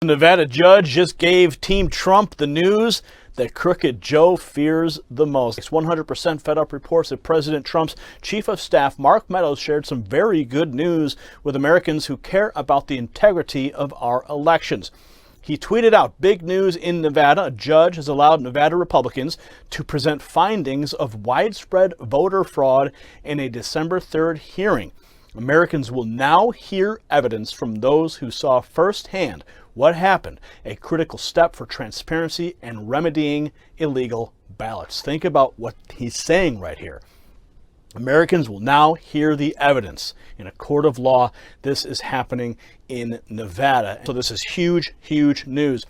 A Nevada judge just gave Team Trump the news that Crooked Joe fears the most. 100% fed up reports that President Trump's chief of staff, Mark Meadows, shared some very good news with Americans who care about the integrity of our elections. He tweeted out, "Big news in Nevada. A judge has allowed Nevada Republicans to present findings of widespread voter fraud in a December 3rd hearing. Americans will now hear evidence from those who saw firsthand what happened, a critical step for transparency and remedying illegal ballots." Think about what he's saying right here. Americans will now hear the evidence in a court of law. This is happening in Nevada. So this is huge, huge news.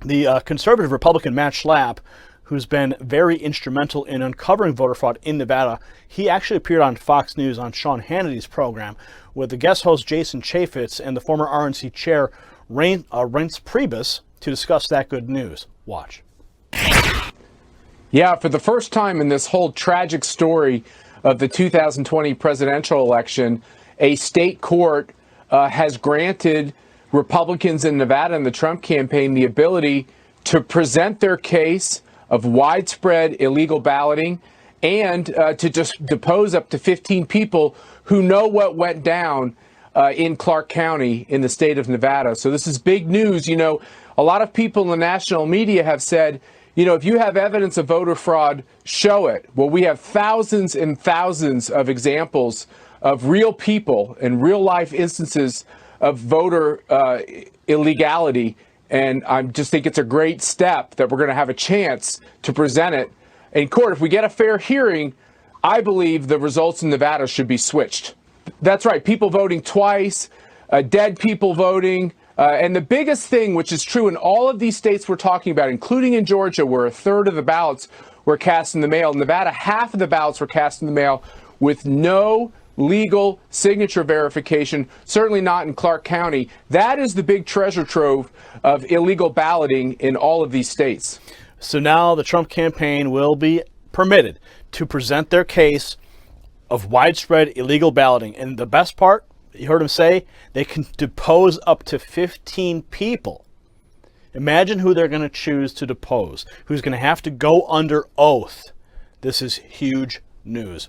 The conservative Republican Matt Schlapp, who's been very instrumental in uncovering voter fraud in Nevada, he actually appeared on Fox News on Sean Hannity's program with the guest host Jason Chaffetz and the former RNC chair Reince Priebus to discuss that good news. Watch. Yeah, for the first time in this whole tragic story of the 2020 presidential election, a state court has granted Republicans in Nevada and the Trump campaign the ability to present their case of widespread illegal balloting and to just depose up to 15 people who know what went down in Clark County in the state of Nevada. So this is big news. You know, a lot of people in the national media have said, you know, if you have evidence of voter fraud, show it. Well, we have thousands and thousands of examples of real people and real life instances of voter illegality. And I just think it's a great step that we're going to have a chance to present it in court. If we get a fair hearing, I believe the results in Nevada should be switched. That's right. People voting twice, dead people voting. And the biggest thing, which is true in all of these states we're talking about, including in Georgia, where a third of the ballots were cast in the mail. In Nevada, half of the ballots were cast in the mail with no legal signature verification, certainly not in Clark County. That is the big treasure trove of illegal balloting in all of these states. So now the Trump campaign will be permitted to present their case of widespread illegal balloting. And the best part, you heard him say, they can depose up to 15 people. Imagine who they're going to choose to depose, who's going to have to go under oath. This is huge news.